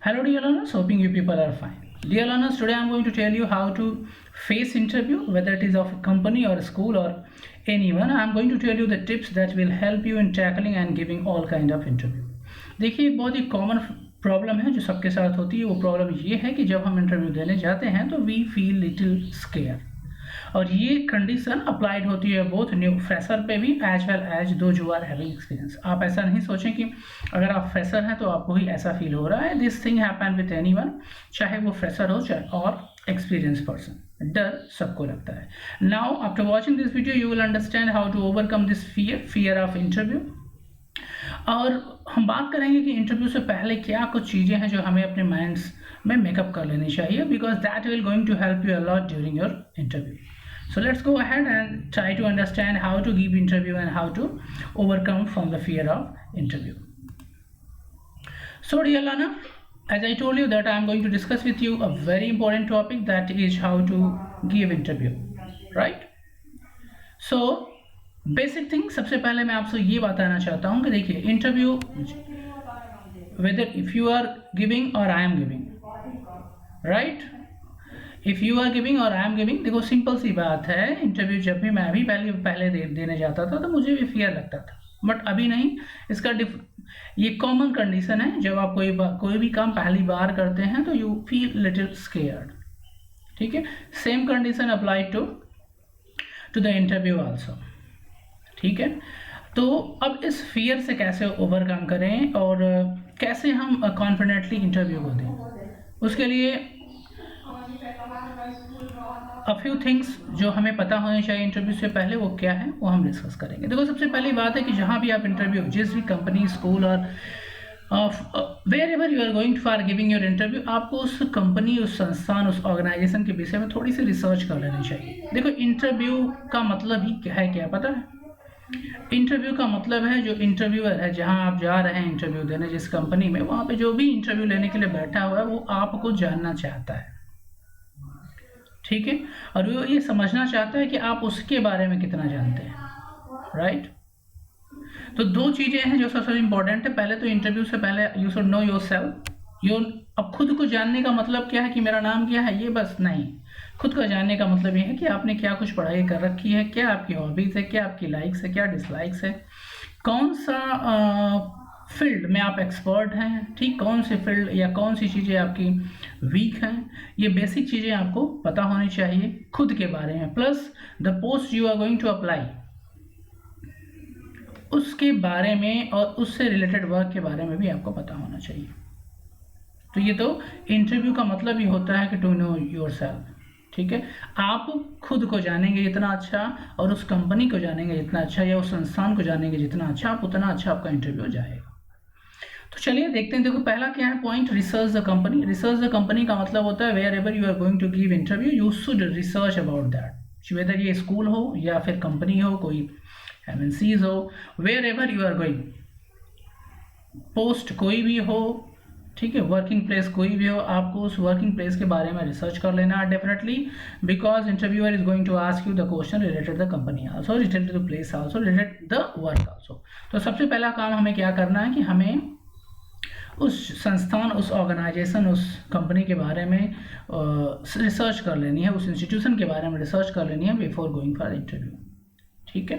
Hello dear learners, hoping you people are fine. Dear learners, today I am going to tell you how to face interview, whether it is of a company or a school or anyone. I am going to tell you the tips that will help you in tackling and giving all kind of interview. देखिए, एक बहुत ही common problem है जो सबके साथ होती है. वो प्रॉब्लम ये है कि जब हम इंटरव्यू देने जाते हैं तो वी फील लिटिल स्केयर, और ये कंडीशन अप्लाइड होती है बोथ न्यू फ्रेशर पे भी एज वेल एज दो जो आर हैविंग एक्सपीरियंस. आप ऐसा नहीं सोचें कि अगर आप फ्रेशर हैं तो आपको ही ऐसा फील हो रहा है. This thing happen with anyone, चाहे वो फ्रेशर हो चाहे और एक्सपीरियंस पर्सन. डर सबको लगता है. Now after watching this video you will understand how to overcome this fear of interview. और हम बात करेंगे कि इंटरव्यू से पहले क्या कुछ चीज़ें हैं जो हमें अपने माइंड्स में मेकअप कर लेनी चाहिए, because that will going to help you a lot during your interview. So let's go ahead and try to understand how to give interview and how to overcome from the fear of interview. So dear learner, as I told you that I am going to discuss with you a very important topic, that is how to give interview, right? So basic thing, सबसे पहले मैं आपसे ये बताना चाहता हूँ कि देखिए interview whether if you are giving or I am giving, right? If you are giving और आई एम गिविंग, देखो सिंपल सी बात है. इंटरव्यू जब भी मैं भी पहले देने जाता था तो मुझे भी फियर लगता था, बट अभी नहीं. इसका ये कॉमन कंडीशन है. जब आप कोई भी काम पहली बार करते हैं तो यू फील लिटिल स्केयर्ड. ठीक है, same condition apply to the interview also. ठीक है, तो अब इस फियर से कैसे ओवरकम करें और कैसे हम कॉन्फिडेंटली इंटरव्यू को दें, उसके लिए अ फ्यू थिंग्स जो हमें पता होने चाहिए इंटरव्यू से पहले, वो क्या है वो हम डिस्कस करेंगे. देखो सबसे पहली बात है कि जहाँ भी आप इंटरव्यू, जिस भी कंपनी, स्कूल और wherever you are going for giving your interview, आपको उस कंपनी, उस संस्थान, उस ऑर्गेनाइजेशन के विषय में थोड़ी सी रिसर्च कर लेनी चाहिए. देखो इंटरव्यू का मतलब ही क्या है, क्या पता है? इंटरव्यू का मतलब है जो इंटरव्यूअर है, जहाँ आप जा रहे हैं इंटरव्यू देने जिस कंपनी में, वहाँ पे जो भी इंटरव्यू लेने के लिए बैठा हुआ है वो आपको जानना चाहता है. ठीक है, और वो ये समझना चाहता है कि आप उसके बारे में कितना जानते हैं, राइट? तो दो चीज़ें हैं जो सबसे इम्पोर्टेंट है. पहले तो इंटरव्यू से पहले you should know your self. अब खुद को जानने का मतलब क्या है कि मेरा नाम क्या है, ये बस नहीं. खुद को जानने का मतलब ये है कि आपने क्या कुछ पढ़ाई कर रखी है, क्या आपकी हॉबीज़ है, क्या आपकी लाइक्स है, क्या डिसलाइक्स है, कौन सा फील्ड में आप एक्सपर्ट हैं, ठीक, कौन सी फील्ड या कौन सी चीज़ें आपकी वीक हैं. ये बेसिक चीज़ें आपको पता होनी चाहिए खुद के बारे में. Plus the post you are going to apply, उसके बारे में और उससे रिलेटेड वर्क के बारे में भी आपको पता होना चाहिए. तो ये तो इंटरव्यू का मतलब ही होता है कि टू नो योर सेल्फ. ठीक है, आप खुद को जानेंगे जितना अच्छा और उस कंपनी को जानेंगे जितना अच्छा या उस संस्थान को जानेंगे जितना अच्छा, आप उतना अच्छा आपका इंटरव्यू जाएगा. तो चलिए देखते हैं. देखो पहला क्या है point, research the company. Research the company का मतलब होता है wherever you are going to give interview you should research about that. Whether ये स्कूल हो या फिर कंपनी हो, कोई एमएनसीज हो, wherever you are going, post कोई भी हो, ठीक है, वर्किंग प्लेस कोई भी हो, आपको उस वर्किंग प्लेस के बारे में रिसर्च कर लेना definitely, because interviewer is going to ask you the question related the company also, related the place also, related the work also. तो सबसे पहला काम हमें क्या करना है कि हमें उस संस्थान, उस ऑर्गेनाइजेशन, उस कंपनी के बारे में रिसर्च कर लेनी है, उस इंस्टीट्यूशन के बारे में रिसर्च कर लेनी है बिफोर गोइंग फॉर इंटरव्यू. ठीक है,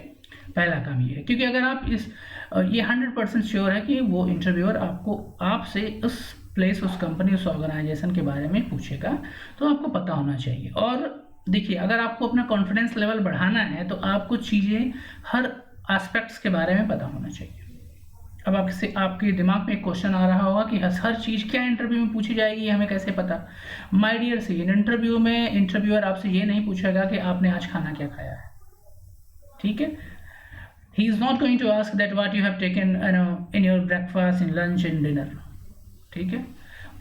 पहला काम ये है, क्योंकि अगर आप ये 100% श्योर है कि वो इंटरव्यूअर आपसे उस प्लेस, उस कंपनी, उस ऑर्गेनाइजेशन के बारे में पूछेगा, तो आपको पता होना चाहिए. और देखिए अगर आपको अपना कॉन्फिडेंस लेवल बढ़ाना है तो आपको चीज़ें, हर एस्पेक्ट्स के बारे में पता होना चाहिए. अब आपके दिमाग में एक क्वेश्चन आ रहा होगा कि हर चीज़ क्या इंटरव्यू में पूछी जाएगी, ये हमें कैसे पता? माय डियर सी, इन इंटरव्यू में इंटरव्यूअर आपसे ये नहीं पूछेगा कि आपने आज खाना क्या खाया है. ठीक है, he is not going to ask that what you have taken in your breakfast, in lunch, in dinner. ठीक है,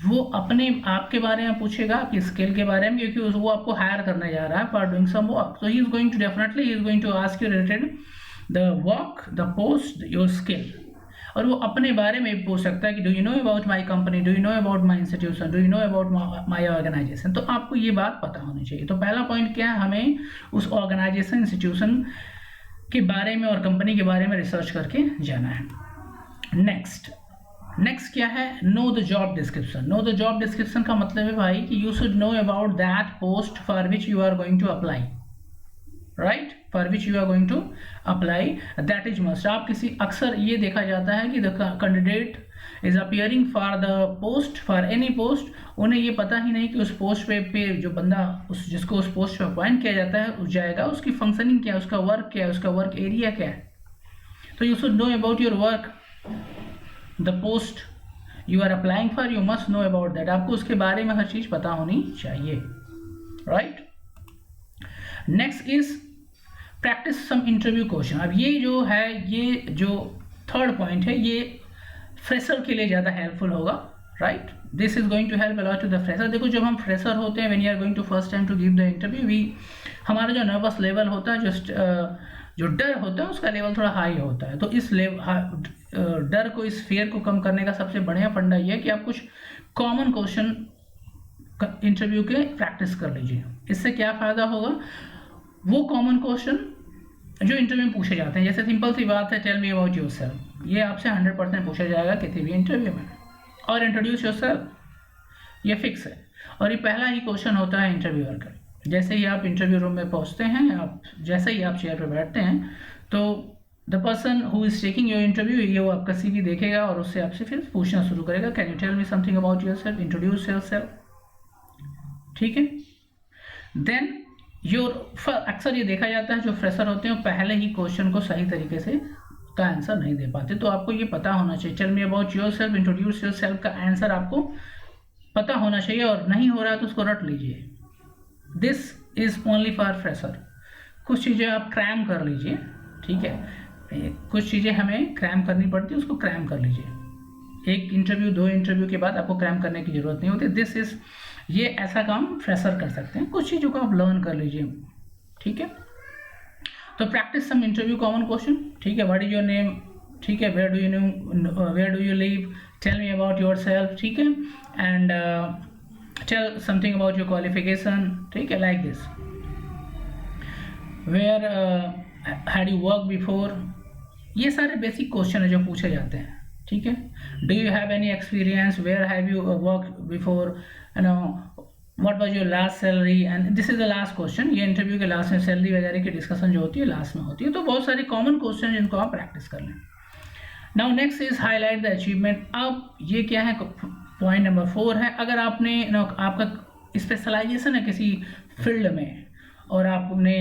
वो अपने आपके बारे में पूछेगा, आपकी स्किल के बारे में, क्योंकि वो आपको हायर करने जा रहा है for doing some work. So he is going to definitely he is going to ask you related the work, the post, your skill. और वो अपने बारे में पूछ सकता है कि do you know about my company, do you know about my institution, do you know about my organisation. तो आपको ये बात पता होनी चाहिए. तो पहला पॉइंट क्या है, हमें उस ऑर्गेनाइजेशन, इंस्टीट्यूशन के बारे में और कंपनी के बारे में रिसर्च करके जाना है. नेक्स्ट, नेक्स्ट क्या है, know the job description. Know the job description का मतलब है भाई कि you should know about that post for which you are going to apply, right, for which you are going to apply, that is must. आप किसी, अक्सर ये देखा जाता है कि the candidate is appearing for the post, for any post, उन्हें ये पता ही नहीं कि उस पोस्ट पे जो बंदा उस जिसको उस पोस्ट पे अपॉइंट किया जाता है उस जाएगा, उसकी फंक्शनिंग क्या है, उसका वर्क क्या है, उसका वर्क एरिया क्या है। तो you should know about your work, the post you are applying for, you must know about that. आपको उसके बारे में हर चीज पता होनी चाहिए, right. Next is practice some interview question. अब ये जो है, ये जो थर्ड पॉइंट है, ये फ्रेशर के लिए ज़्यादा हेल्पफुल होगा, right. This is going to help a lot to the fresher. देखो जब हम फ्रेशर होते हैं, when you are going to first time to give the interview, we हमारा जो नर्वस लेवल होता है, जो डर होता है, उसका लेवल थोड़ा हाई होता है। तो इस डर को, इस फियर को कम करने का सबसे बढ़िया फंडा ये है कि आप कुछ कॉमन क्वेश्चन इंटरव्यू के प्रैक्टिस कर लीजिए। इससे क्या फ़ायदा होगा, वो कॉमन क्वेश्चन जो इंटरव्यू में पूछे जाते हैं, जैसे सिंपल सी बात है, टेल मी अबाउट योरसेल्फ, ये आपसे 100% पूछा जाएगा किसी भी इंटरव्यू में, और इंट्रोड्यूस योरसेल्फ, ये फिक्स है। और ये पहला ही क्वेश्चन होता है इंटरव्यूअर का। जैसे ही आप इंटरव्यू रूम में पहुंचते हैं, आप जैसे ही आप चेयर पर बैठते हैं, तो the person who is taking your interview, ये वो आपका CV देखेगा और उससे आपसे फिर पूछना शुरू करेगा, can you tell me something about yourself, introduce yourself, ठीक है। देन अक्सर ये देखा जाता है जो फ्रेशर होते हैं वो पहले ही क्वेश्चन को सही तरीके से का आंसर नहीं दे पाते। तो आपको ये पता होना चाहिए, tell me about yourself, introduce yourself का आंसर आपको पता होना चाहिए, और नहीं हो रहा है तो उसको रट लीजिए। This is only for fresher. कुछ चीज़ें आप क्रैम कर लीजिए, ठीक है, कुछ चीज़ें हमें क्रैम करनी पड़ती है, उसको क्रैम कर लीजिए। एक इंटरव्यू, 2 इंटरव्यू के बाद आपको क्रैम करने की जरूरत नहीं होती। दिस इज, ये ऐसा काम फ्रेशर कर सकते हैं। कुछ चीज़ों को आप लर्न कर लीजिए, ठीक है। तो practice some interview common question, ठीक है। व्हाट इज योर नेम, ठीक है। Where do you live, tell me about yourself, ठीक है। And tell something about your qualification, ठीक है, like this. Where had you work before, ये सारे बेसिक क्वेश्चन है जो पूछे जाते हैं, ठीक है। Do you have any experience, where have you work before, you know, what was your last salary, and this is the last question. ये इंटरव्यू के लास्ट में सैलरी वगैरह की डिस्कशन जो होती है लास्ट में होती है। तो बहुत सारे कॉमन क्वेश्चन जिनको आप प्रैक्टिस कर लें। Now next is highlight the achievement. अब ये क्या है, पॉइंट नंबर 4 है। अगर आपने आपका स्पेशलाइजेशन है किसी फील्ड में और आपने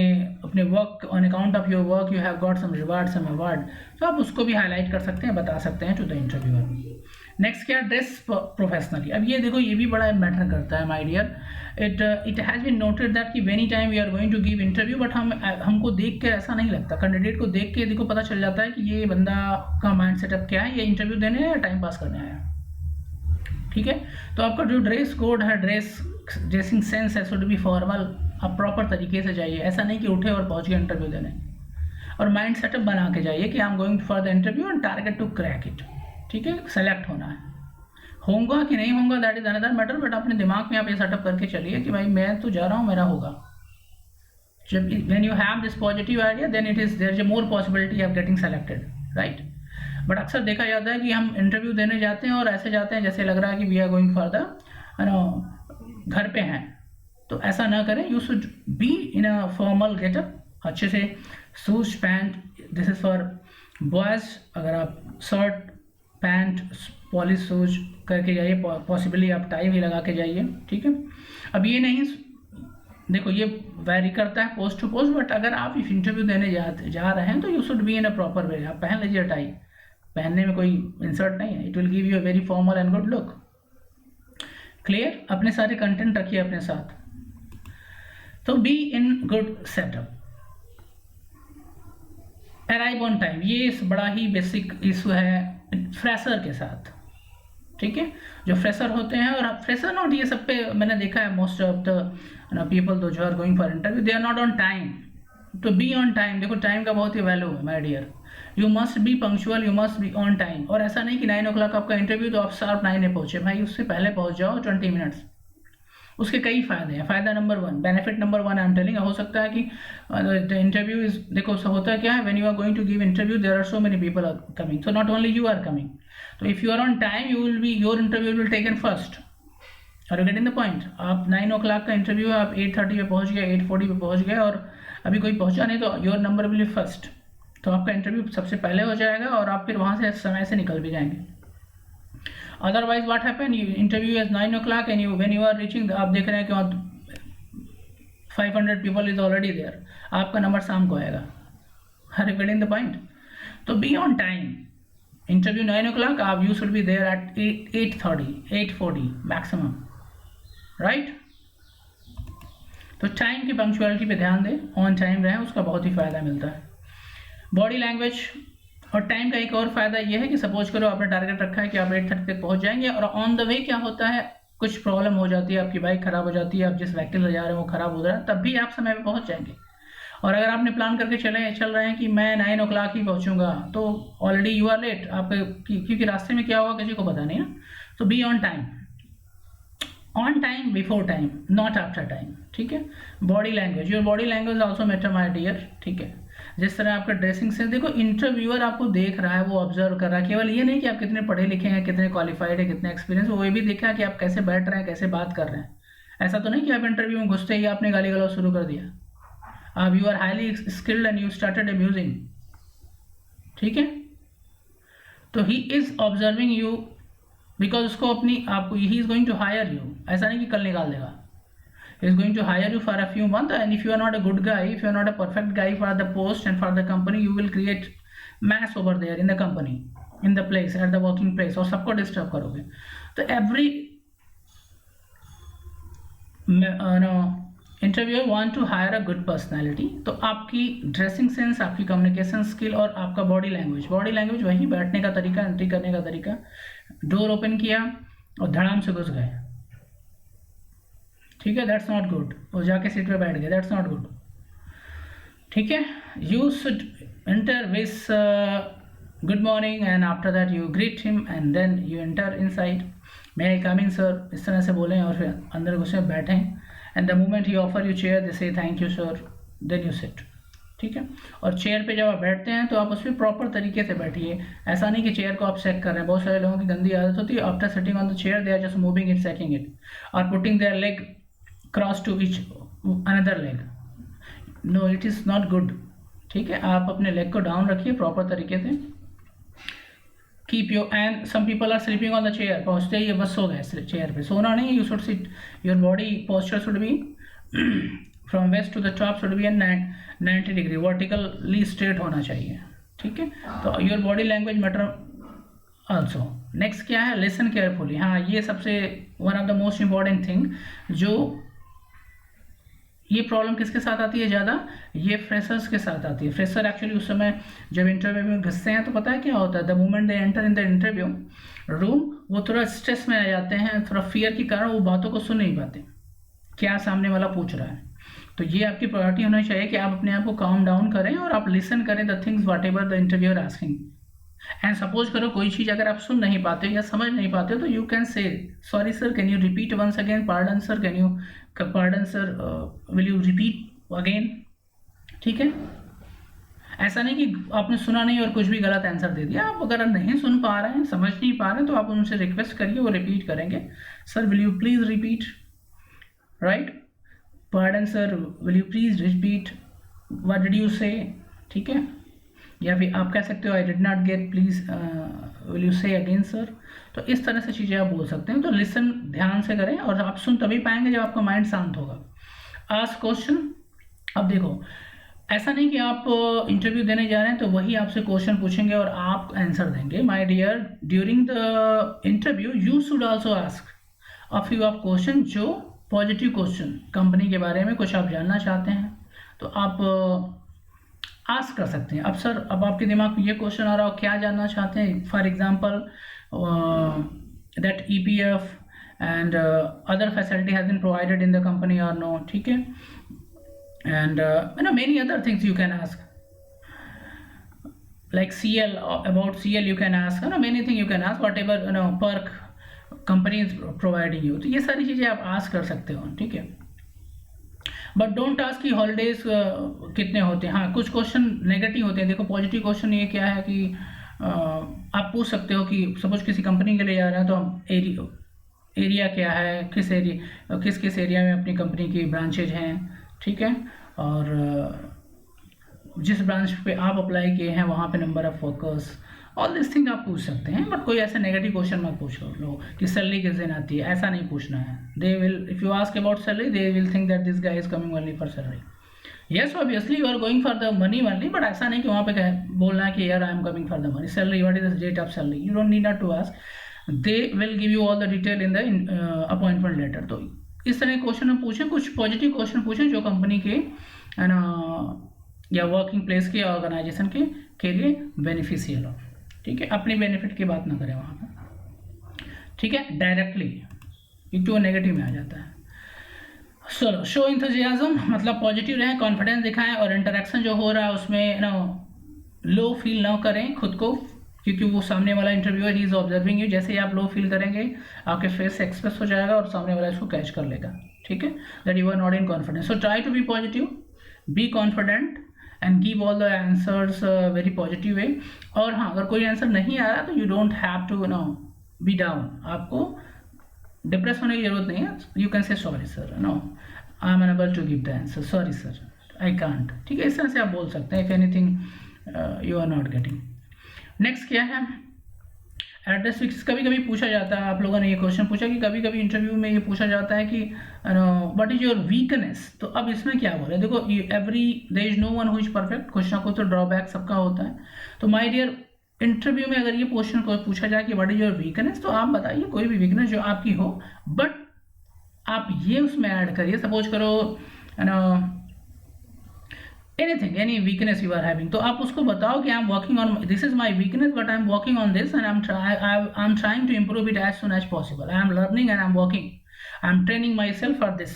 अपने work, on account of your work you have got some reward, some award, तो आप उसको भी हाईलाइट कर सकते हैं, बता सकते हैं टू द इंटरव्यूअर। नेक्स्ट क्या, ड्रेस प्रोफेशनली। अब ये देखो, ये भी बड़ा मैटर करता है my dear. It has been noted that कि any time we are going to give interview, but हमको देख के ऐसा नहीं लगता, कैंडिडेट को देख के देखो पता चल जाता है कि ये बंदा का माइंड सेटअप क्या है, ये इंटरव्यू देने या टाइम पास करने आया, ठीक है। तो आपका जो ड्रेस कोड है, ड्रेसिंग सेंस है, शुड बी फॉर्मल। आप प्रॉपर तरीके से जाइए, ऐसा नहीं कि उठे और पहुंच गए इंटरव्यू देने, और माइंड सेटअप बना के जाइए कि I am going for the interview and target to crack it, ठीक है। सेलेक्ट होना है, होगा कि नहीं होगा that is another matter, but अपने दिमाग में आप ये सेटअप करके चलिए कि भाई मैं तो जा रहा हूँ, मेरा होगा। जब when you have this positive idea, then it is there is more possibility of getting selected, right. But अक्सर देखा जाता है कि हम इंटरव्यू देने जाते हैं और ऐसे जाते हैं जैसे लग रहा है कि we are going for the घर पे हैं। तो ऐसा ना करें, you should be in a formal getup, अच्छे से shoes pant, this is for boys. अगर आप शर्ट पैंट पॉलिश शूज करके जाइए, पॉसिबली आप टाई भी लगा के जाइए, ठीक है। अब ये नहीं, देखो ये वैरी करता है पोस्ट टू पोस्ट, बट अगर आप इंटरव्यू देने जा रहे हैं तो you should be in a proper way. आप पहन लीजिए टाई, पहनने में कोई इंसर्ट नहीं है, it will give you a very formal and good look. Clear, अपने सारे कंटेंट रखिए अपने साथ। तो be in good setup. Arrive on time, ये बड़ा ही बेसिक इशू है फ्रेशर के साथ, ठीक है। जो फ्रेशर होते हैं, और फ्रेशर नॉट, ये सब पे मैंने देखा है मोस्ट ऑफ द पीपल जो are going for interview, they are not on time. तो बी ऑन टाइम, देखो टाइम का बहुत ही वैल्यू है my dear, you must be punctual, you must be on time. और ऐसा नहीं कि 9 o'clock आपका इंटरव्यू तो आप शार्प 9 पहुंचे, भाई उससे पहले पहुंच जाओ 20 मिनट्स। उसके कई फायदे हैं। फायदा number 1, benefit number 1 I am telling, हो सकता है कि द इंटरव्यू इज, देखो होता है क्या है, when you are going to give interview there are so many people are coming, so not only you are coming, तो if you are on time you will be, your interview will taken first. Are you getting the point? आप 9 o'clock का interview है, आप 8:30 पे पहुंच गए, 8:40 पे पहुंच गए और अभी कोई पहुंचा नहीं, तो your number will be first, तो आपका इंटरव्यू सबसे पहले हो जाएगा और आप फिर वहां से समय से निकल भी जाएंगे। Otherwise what happen, interview is 9 o'clock and when you are reaching, आप देख रहे हैं कि 500 पीपल इज ऑलरेडी देयर, आपका नंबर शाम को आएगा। Are you getting the point? तो be on time. Interview 9 o'clock, आप you should be there at 8:30, 8:40 maximum, right? तो टाइम की पंक्चुअलिटी पे ध्यान दें, ऑन टाइम रहें, उसका बहुत ही फायदा मिलता है। बॉडी लैंग्वेज और टाइम का एक और फायदा यह है कि सपोज करो आपने टारगेट रखा है कि आप 8:30 तक पहुंच जाएंगे और ऑन द वे क्या होता है, कुछ प्रॉब्लम हो जाती है, आपकी बाइक खराब हो जाती है, आप जिस व्हीकल से जा रहे हैं वो खराब हो रहा है, तब भी आप समय पे पहुंच जाएंगे। और अगर आपने प्लान करके चल रहे हैं कि मैं 9 o'clock ही पहुंचूंगा, तो ऑलरेडी यू आर लेट, आपके क्योंकि रास्ते में क्या होगा किसी को पता नहीं ना। तो be on time, on time, before time, not after time, ठीक है? Body language, your body language also matter my dear, ठीक है? जिस तरह आपका ड्रेसिंग सेंस, देखो इंटरव्यूअर आपको देख रहा है, वो ऑब्जर्व कर रहा है, केवल ये नहीं कि आप कितने पढ़े लिखे हैं, कितने क्वालिफाइड है, कितने एक्सपीरियंस, वो ये भी देखा कि आप कैसे बैठ रहे हैं, कैसे बात कर रहे हैं। ऐसा तो नहीं कि आप इंटरव्यू में घुसते ही आपने गाली गलौज शुरू कर दिया। आप you are highly skilled and you started abusing, ठीक है? तो he is observing you because उसको अपनी, आपको, he is going to hire you, ऐसा नहीं कि कल निकाल देगा। He is going to hire you for a few months, and if you are not a good guy, if you are not a perfect guy for the post and for the company, you will create mass over there in the company, in the place, at the working place, और सबको disturb करोगे। तो every interviewer want to hire a good personality, तो आपकी dressing sense, आपकी communication skill और आपका body language वही बैठने का तरीका, एंट्री करने का तरीका, डोर ओपन किया और धड़ाम से घुस गए, ठीक है? That's not good. और जाके सीट पे बैठ गए, दैट्स नॉट गुड, ठीक है? You should enter with good morning and after that you greet him and then you enter inside, may I come in sir, इस तरह से बोलें और फिर अंदर घुसे बैठें, and the moment he offer you chair they say thank you sir, then you sit, ठीक है? और चेयर पे जब आप बैठते हैं तो आप उस पर प्रॉपर तरीके से बैठिए, ऐसा नहीं कि चेयर को आप सेक कर रहे हैं। बहुत सारे लोगों की गंदी आदत होती है, after sitting on the chair they are just moving it, shaking it, और putting their leg cross to each another leg, no it is not good, ठीक है? आप अपने लेग को डाउन रखिए प्रॉपर तरीके से, keep your, and some people are sleeping on the chair, पहुँचते ही बस सो गए चेयर पे, सोना नहीं, you should sit, your body posture should be from waist to the top should be an 90 degree, vertically straight होना चाहिए, ठीक है? तो your body language matter also. Next क्या है, लिसन केयरफुली। हाँ, ये सबसे one of the most important thing, जो ये प्रॉब्लम किसके साथ आती है ज़्यादा, ये फ्रेशर्स के साथ आती है। फ्रेशर एक्चुअली उस समय जब इंटरव्यू में घुसते हैं तो पता है क्या होता है, the moment they enter in the interview room, वो थोड़ा स्ट्रेस में आ जाते हैं, थोड़ा फियर के कारण वो बातों को सुन नहीं पाते, क्या सामने वाला पूछ रहा है। तो ये आपकी प्रायोरिटी होनी चाहिए कि आप अपने आप को काम डाउन करें और आप लिसन करें the things whatever the interviewer asking. And suppose करो कोई चीज़ अगर आप सुन नहीं पाते या समझ नहीं पाते तो you can say sorry sir, can you repeat once again, pardon sir, can you pardon sir, will you repeat again, ठीक है? ऐसा नहीं कि आपने सुना नहीं और कुछ भी गलत आंसर दे दिया। आप अगर नहीं सुन पा रहे हैं, समझ नहीं पा रहे हैं, तो आप उनसे रिक्वेस्ट करिए, वो रिपीट करेंगे, sir will you please repeat, right? Pardon sir, will you please repeat, what did you से, ठीक है? या फिर आप कह सकते हो I did not gate, please will you से अगेन सर। तो इस तरह से चीज़ें आप बोल सकते हैं। तो लिसन ध्यान से करें, और आप सुन तभी पाएंगे जब आपका माइंड शांत होगा। Ask question. अब देखो, ऐसा नहीं कि आप इंटरव्यू देने जा रहे हैं तो वही आपसे क्वेश्चन पूछेंगे और आप आंसर देंगे। My dear, during the interview you should also ask a few of question, जो पॉजिटिव क्वेश्चन, कंपनी के बारे में कुछ आप जानना चाहते हैं तो आप आस्क कर सकते हैं। अब सर, अब आपके दिमाग में ये क्वेश्चन आ रहा हो, क्या जानना चाहते हैं? For example that EPF and other facility has been provided in the company और नो, ठीक है? And many other things you can ask, like CL, about CL you can ask, many things you can ask, whatever perk company is providing you, तो ये सारी चीज़ें आप ask कर सकते हो, ठीक है। बट डोंट आस्क कि हॉलीडेज कितने होते हैं। हाँ, कुछ क्वेश्चन नेगेटिव होते हैं। देखो पॉजिटिव क्वेश्चन ये क्या है कि आप पूछ सकते हो कि सपोज किसी कंपनी के लिए जा रहे हैं तो हम एरिया क्या है, किस एरिया में अपनी कंपनी की ब्रांचेज हैं, ठीक है, और जिस ब्रांच पे आप अप्लाई किए हैं वहाँ पे number of workers, all this thing आप पूछ सकते हैं। बट कोई ऐसा नेगेटिव क्वेश्चन मत पूछ लो कि सैलरी किस दिन आती है, ऐसा नहीं पूछना है। They will, if you ask about salary, they will think that this guy is coming only for salary. Yes obviously you are going for the money only, but ऐसा नहीं कि वहाँ पे बोलना है कि यार I am coming for the money. Salary, what is the rate of salary, you don't need not to ask, they will give you all the detail in the appointment letter. तो इस तरह के क्वेश्चन हम पूछें, कुछ positive question पूछें जो company के या वर्किंग प्लेस के ऑर्गेनाइजेशन के लिए बेनिफिशियल हो, ठीक है। अपनी बेनिफिट की बात ना करें वहाँ पर, ठीक है, डायरेक्टली, क्योंकि वो नेगेटिव में आ जाता है। चलो, शो इंथुजियाज्म मतलब पॉजिटिव रहें, कॉन्फिडेंस दिखाएं, और इंटरेक्शन जो हो रहा है उसमें लो फील ना करें खुद को, क्योंकि वो सामने वाला interviewer he is observing you. जैसे ही आप लो फील करेंगे आपके फेस से एक्सप्रेस हो जाएगा और सामने वाला इसको कैच कर लेगा, ठीक है, that you are not in confidence. So try to be positive, be confident and give all the answers very positive way. और हाँ, अगर कोई आंसर नहीं आ रहा तो you don't have to be down, आपको डिप्रेस होने की जरूरत नहीं है। You can say sorry sir, no I am unable to give the answer, sorry sir I can't, ठीक है, इस तरह से आप बोल सकते हैं if anything you are not getting. Next क्या है, एड्रेस फिक्स। कभी कभी पूछा जाता है, आप लोगों ने ये क्वेश्चन पूछा कि कभी कभी इंटरव्यू में ये पूछा जाता है कि व्हाट इज योर वीकनेस। तो अब इसमें क्या बोले, देखो every there is no one who is perfect, कुछ ना कुछ तो ड्रॉबैक सबका होता है। तो माय डियर, इंटरव्यू में अगर ये क्वेश्चन को पूछा जाए कि व्हाट इज योर वीकनेस, तो आप बताइए कोई भी वीकनेस जो आपकी हो, बट आप ये उसमें ऐड करिए, सपोज करो anything, any weakness you are having, तो आप उसको बताओ कि I'm working on, this is my weakness but I'm working on this and I'm trying to improve it as soon as possible. I am learning and I'm working, I'm training myself for this,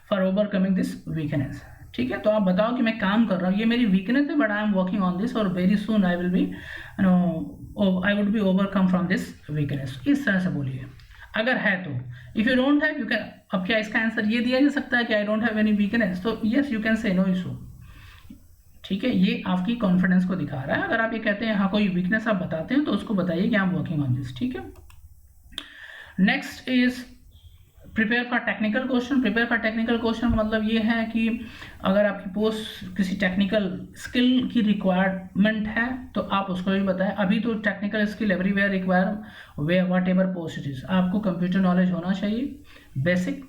for overcoming this weakness, ठीक है। तो आप बताओ कि मैं काम कर रहा हूँ, ये मेरी वीकनेस है, but I am working on this और very soon I will be I would be overcome from this weakness, इस तरह से बोलिए अगर है तो। If you don't have, you can, अब क्या इसका आंसर ये दिया जा सकता है कि I don't have any weakness, तो yes you can say no issue, ठीक है। ये आपकी कॉन्फिडेंस को दिखा रहा है। अगर आप ये कहते हैं हाँ कोई वीकनेस आप बताते हैं तो उसको बताइए कि I am working on this, ठीक है। Next is prepare for technical question. Prepare for technical question का मतलब ये है कि अगर आपकी पोस्ट किसी टेक्निकल स्किल की रिक्वायरमेंट है तो आप उसको भी बताएं। अभी तो technical skill everywhere require, way whatever post it is, आपको कंप्यूटर नॉलेज होना चाहिए basic,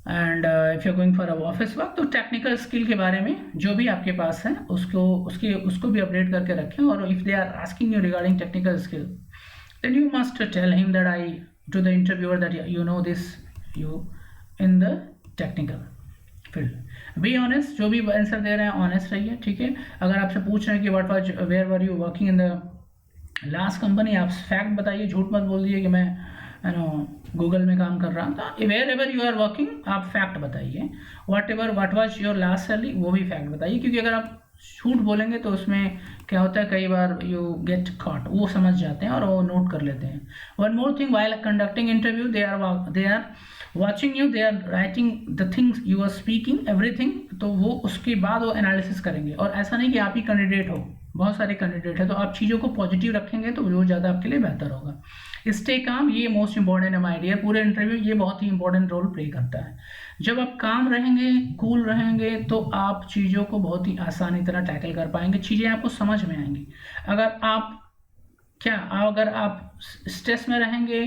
and if you are going for a office work, तो टेक्निकल स्किल के बारे में जो भी आपके पास है उसको भी अपडेट करके रखें। और if they are asking you regarding technical skill, then you must tell him that I, to the interviewer, that you know this, you in the technical field. Be honest, जो भी आंसर दे रहे हैं honest रहिए, ठीक है। अगर आपसे पूछ रहे हैं कि what was, where were you working in the last company, आप फैक्ट बताइए, झूठ मत बोल दिए कि मैं गूगल में काम कर रहा था। Wherever you are working, आप फैक्ट बताइए। What was your last salary, वो भी फैक्ट बताइए, क्योंकि अगर आप झूठ बोलेंगे तो उसमें क्या होता है, कई बार यू गेट कॉट, वो समझ जाते हैं और वो नोट कर लेते हैं। One more thing, while conducting interview they are watching you, they are writing the things you are speaking everything, तो वो उसके बाद वो एनालिसिस करेंगे। और ऐसा नहीं कि आप ही कैंडिडेट हो, बहुत सारे कैंडिडेट है, तो आप चीज़ों को पॉजिटिव रखेंगे तो वो ज़्यादा आपके लिए बेहतर होगा। स्टे काम, ये मोस्ट इंपॉर्टेंट है माय डियर, पूरे इंटरव्यू ये बहुत ही इंपॉर्टेंट रोल प्ले करता है। जब आप काम रहेंगे, कूल रहेंगे, तो आप चीज़ों को बहुत ही आसानी तरह टैकल कर पाएंगे, चीज़ें आपको समझ में आएंगी। अगर आप स्ट्रेस में रहेंगे,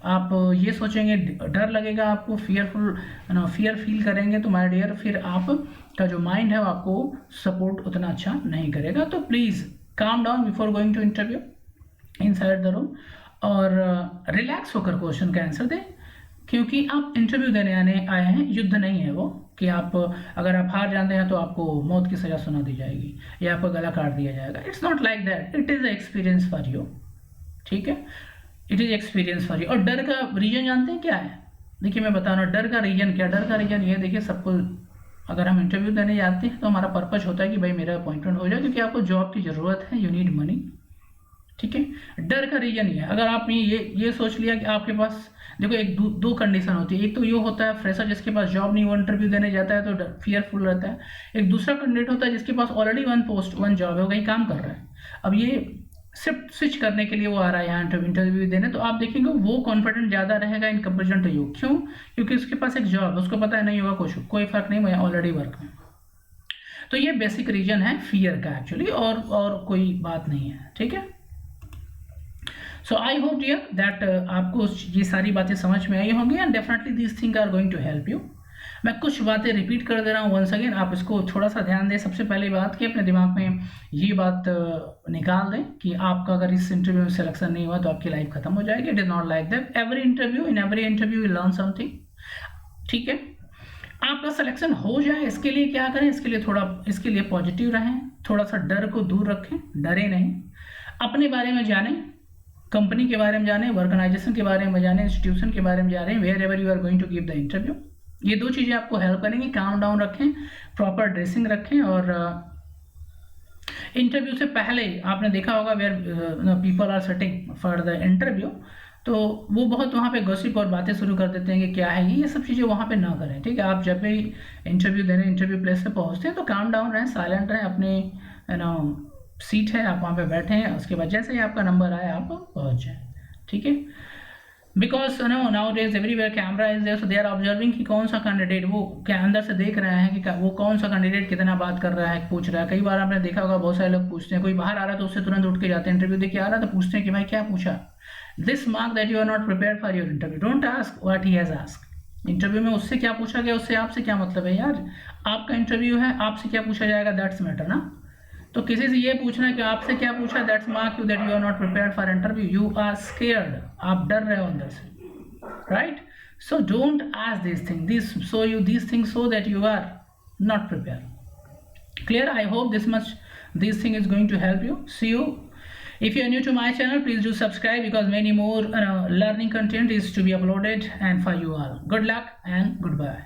आप ये सोचेंगे, डर लगेगा आपको, फियर फील करेंगे, तो माय डियर फिर आप का जो माइंड है वो आपको सपोर्ट उतना अच्छा नहीं करेगा। तो please calm down before going to interview inside the room, और रिलैक्स होकर क्वेश्चन का आंसर दें, क्योंकि आप इंटरव्यू देने आए हैं, युद्ध नहीं है वो कि आप अगर आप हार जाते हैं तो आपको मौत की सज़ा सुना दी जाएगी या आपको गला काट दिया जाएगा। It's not like that, it is experience for you, ठीक है, it is experience for you. और डर का रीजन जानते हैं क्या है? देखिए मैं बता रहा हूँ डर का रीजन क्या। डर का रीजन ये, देखिए सबको, अगर हम इंटरव्यू देने जाते हैं तो हमारा पर्पज होता है कि भाई मेरा अपॉइंटमेंट हो जाए, क्योंकि आपको जॉब की ज़रूरत है, यू नीड मनी, ठीक है। डर का रीजन ये है, अगर आपने ये सोच लिया कि आपके पास, देखो एक दो कंडीशन होती है, एक तो ये होता है फ्रेशर जिसके पास जॉब नहीं, वो इंटरव्यू देने जाता है तो फियरफुल रहता है। एक दूसरा कैंडिडेट होता है जिसके पास ऑलरेडी वन जॉब है, वो कहीं काम कर रहा है, अब ये सिर्फ स्विच करने के लिए वो आ रहा है यहाँ इंटरव्यू देने, तो आप देखेंगे वो कॉन्फिडेंट ज़्यादा रहेगा इन कंपेरिजन टू यू। क्यों? क्योंकि उसके पास एक जॉब है, उसको पता है नहीं होगा कुछ, कोई फर्क नहीं, मैं ऑलरेडी वर्क में। तो ये बेसिक रीजन है फियर का एक्चुअली, और कोई बात नहीं है, ठीक है। So I hope dear that आपको ये सारी बातें समझ में आई होंगी, and definitely this thing are going to help you. मैं कुछ बातें रिपीट कर दे रहा हूँ वंस अगेन, आप इसको थोड़ा सा ध्यान दें। सबसे पहली बात कि अपने दिमाग में ये बात निकाल दें कि आपका अगर इस इंटरव्यू में सिलेक्शन नहीं हुआ तो आपकी लाइफ खत्म हो जाएगी। It is not like that. Every interview you learn something, ठीक है। आपका सिलेक्शन हो जाए इसके लिए क्या करें, इसके लिए पॉजिटिव रहें, थोड़ा सा डर को दूर रखें, डरे नहीं, अपने बारे में जानें, कंपनी के बारे में जानें, ऑर्गेनाइजेशन के बारे में जानें, इंस्टीट्यूशन के बारे में जानें, wherever you are going to give the interview. ये दो चीज़ें आपको हेल्प करेंगी। काम डाउन रखें, प्रॉपर ड्रेसिंग रखें, और इंटरव्यू से पहले आपने देखा होगा where people are sitting for the interview, तो वो बहुत वहाँ पे गॉसिप और बातें शुरू कर देते हैं कि क्या है ये सब चीज़ें वहाँ पे ना करें, ठीक है। आप जब भी इंटरव्यू प्लेस पे पहुँचते हैं तो काम डाउन रहें, साइलेंट रहें, अपने सीट है आप वहाँ पे बैठे हैं, उसके बाद जैसे ही आपका नंबर आए आप पहुँच जाएँ, ठीक है। Because now days everywhere camera is there, so they are observing कि कौन सा कैंडिडेट, वो क्या अंदर से देख रहे हैं कि वो कौन सा कैंडिडेट कितना बात कर रहा है, पूछ रहा है। कई बार आपने देखा होगा बहुत सारे लोग पूछते हैं, कोई बाहर आ रहा है तो उससे तुरंत उठ के जाते हैं, इंटरव्यू देके आ रहा है तो पूछते हैं कि भाई क्या पूछा। This mark that you are not prepared for your interview. Don't ask what he has asked. Interview में उससे क्या पूछा गया, उससे आपसे क्या मतलब है यार, आपका इंटरव्यू है, आपसे क्या पूछा जाएगा, दैट्स मैटर ना। तो किसी से ये पूछना कि आपसे क्या पूछा, that's mark you that you are not prepared for interview, you are scared, आप डर रहे हो अंदर से, right? So don't ask these things, these things so that you are not prepared. Clear? I hope this thing is going to help you. See you. If you are new to my channel, please do subscribe, because many more learning content is to be uploaded and for you all. Good luck and goodbye.